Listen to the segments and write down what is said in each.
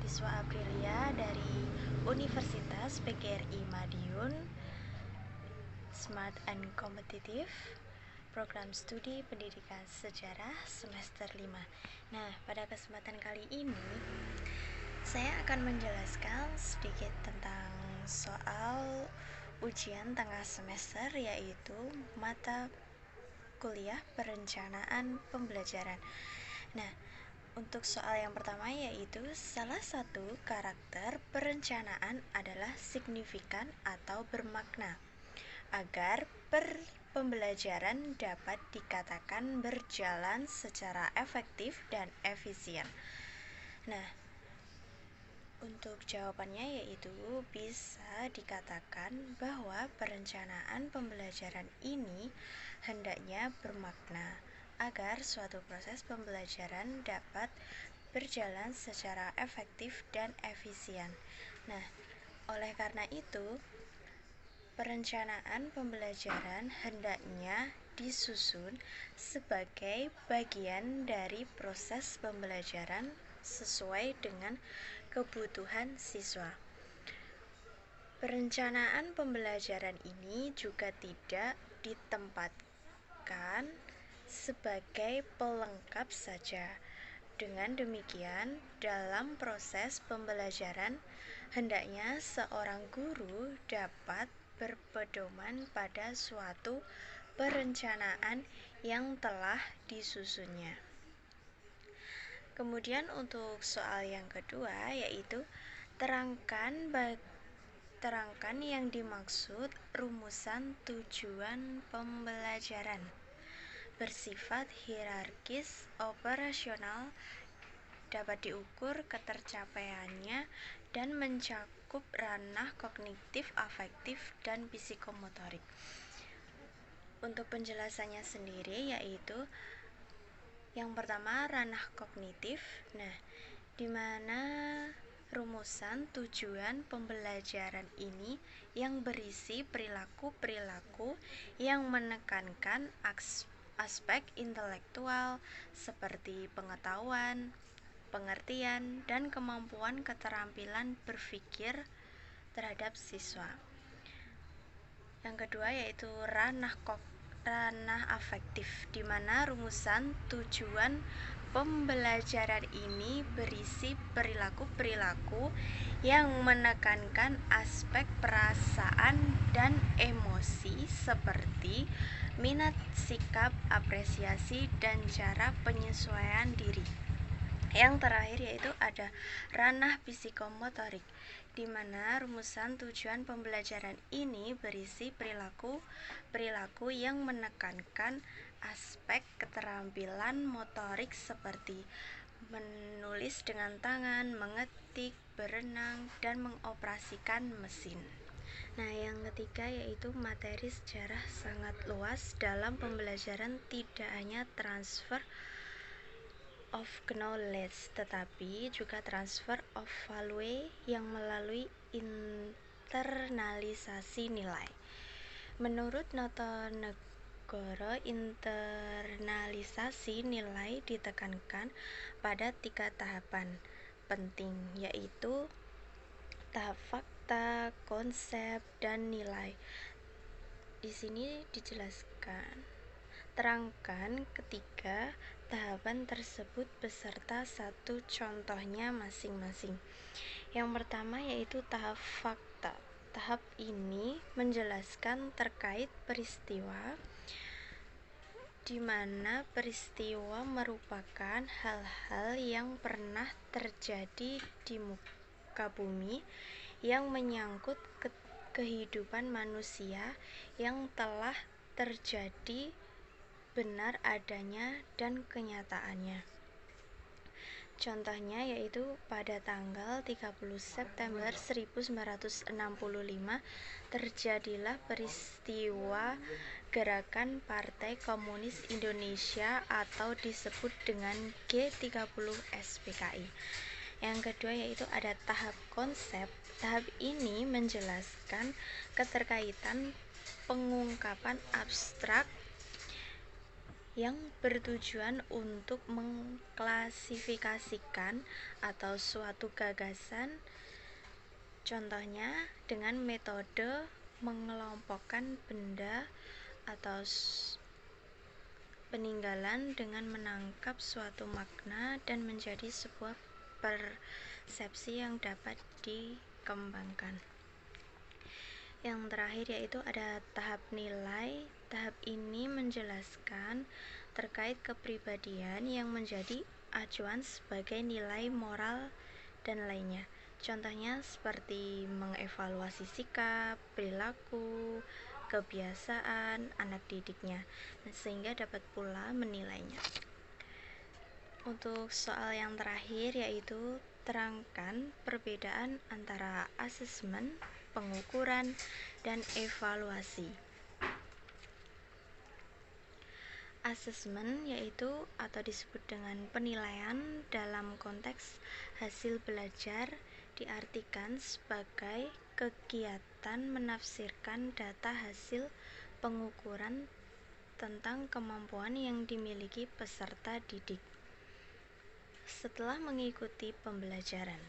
mahasiswa Aprilia dari Universitas PGRI Madiun, Smart and Competitive, Program Studi Pendidikan Sejarah semester 5. Nah, pada kesempatan kali ini saya akan menjelaskan sedikit tentang soal ujian tengah semester, yaitu mata kuliah perencanaan pembelajaran. Nah, untuk soal yang pertama yaitu salah satu karakter perencanaan adalah signifikan atau bermakna agar pembelajaran dapat dikatakan berjalan secara efektif dan efisien. Nah, untuk jawabannya yaitu bisa dikatakan bahwa perencanaan pembelajaran ini hendaknya bermakna agar suatu proses pembelajaran dapat berjalan secara efektif dan efisien. Nah, oleh karena itu, perencanaan pembelajaran hendaknya disusun sebagai bagian dari proses pembelajaran sesuai dengan kebutuhan siswa. Perencanaan pembelajaran ini juga tidak ditempatkan sebagai pelengkap saja. Dengan demikian, dalam proses pembelajaran, hendaknya seorang guru dapat berpedoman pada suatu perencanaan yang telah disusunnya. Kemudian untuk soal yang kedua yaitu terangkan yang dimaksud rumusan tujuan pembelajaran. Bersifat hierarkis operasional, dapat diukur ketercapaiannya dan mencakup ranah kognitif, afektif, dan psikomotorik. Untuk penjelasannya sendiri yaitu yang pertama ranah kognitif. Nah, di mana rumusan tujuan pembelajaran ini yang berisi perilaku-perilaku yang menekankan aspek intelektual seperti pengetahuan, pengertian, dan kemampuan keterampilan berpikir terhadap siswa. Yang kedua yaitu ranah afektif, di mana rumusan tujuan pembelajaran ini berisi perilaku-perilaku yang menekankan aspek perasaan dan emosi seperti minat, sikap, apresiasi, dan cara penyesuaian diri. Yang terakhir yaitu ada ranah psikomotorik, di mana rumusan tujuan pembelajaran ini berisi perilaku yang menekankan aspek keterampilan motorik seperti menulis dengan tangan, mengetik, berenang, dan mengoperasikan mesin. Nah, yang ketiga yaitu materi sejarah sangat luas dalam pembelajaran, tidak hanya transfer of knowledge, tetapi juga transfer of value yang melalui internalisasi nilai. Menurut Noto Negoro, internalisasi nilai ditekankan pada 3 tahapan penting, yaitu tahap fakta, konsep, dan nilai. Di sini dijelaskan. Terangkan ketiga tahapan tersebut beserta satu contohnya masing-masing. Yang pertama yaitu tahap fakta. Tahap ini menjelaskan terkait peristiwa, di mana peristiwa merupakan hal-hal yang pernah terjadi di muka bumi yang menyangkut kehidupan manusia yang telah terjadi, benar adanya, dan kenyataannya. Contohnya yaitu pada tanggal 30 September 1965 terjadilah peristiwa Gerakan Partai Komunis Indonesia atau disebut dengan G30 SPKI. Yang kedua yaitu ada tahap konsep. Tahap ini menjelaskan keterkaitan pengungkapan abstrak yang bertujuan untuk mengklasifikasikan atau suatu gagasan, contohnya dengan metode mengelompokkan benda atau peninggalan dengan menangkap suatu makna dan menjadi sebuah persepsi yang dapat dikembangkan. Yang terakhir yaitu ada tahap nilai. Tahap ini menjelaskan terkait kepribadian yang menjadi acuan sebagai nilai moral dan lainnya. Contohnya seperti mengevaluasi sikap, perilaku, kebiasaan anak didiknya, sehingga dapat pula menilainya. Untuk soal yang terakhir yaitu terangkan perbedaan antara asesmen, pengukuran, dan evaluasi. Asesmen yaitu atau disebut dengan penilaian dalam konteks hasil belajar diartikan sebagai kegiatan menafsirkan data hasil pengukuran tentang kemampuan yang dimiliki peserta didik setelah mengikuti pembelajaran.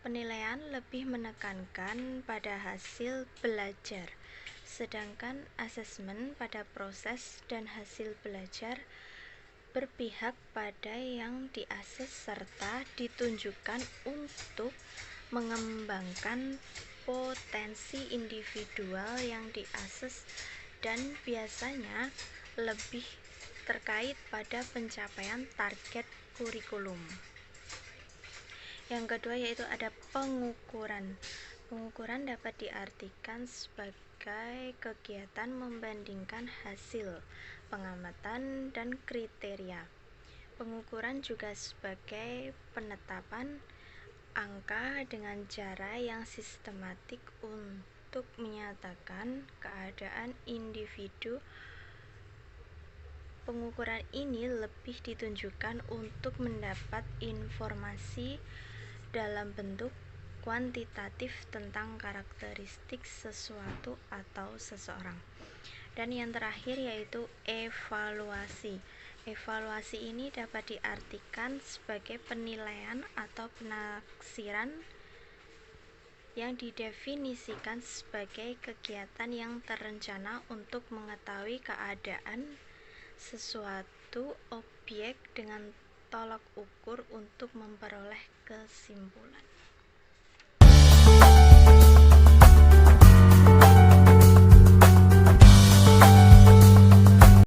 Penilaian lebih menekankan pada hasil belajar, sedangkan asesmen pada proses dan hasil belajar berpihak pada yang diases serta ditunjukkan untuk mengembangkan potensi individual yang diases dan biasanya lebih terkait pada pencapaian target kurikulum. Yang kedua yaitu ada pengukuran. Pengukuran dapat diartikan sebagai kegiatan membandingkan hasil pengamatan dan kriteria. Pengukuran juga sebagai penetapan angka dengan cara yang sistematik untuk menyatakan keadaan individu. Pengukuran ini lebih ditunjukkan untuk mendapat informasi dalam bentuk kuantitatif tentang karakteristik sesuatu atau seseorang. Dan yang terakhir yaitu evaluasi. Evaluasi ini dapat diartikan sebagai penilaian atau penaksiran yang didefinisikan sebagai kegiatan yang terencana untuk mengetahui keadaan sesuatu objek dengan tolak ukur untuk memperoleh kesimpulan.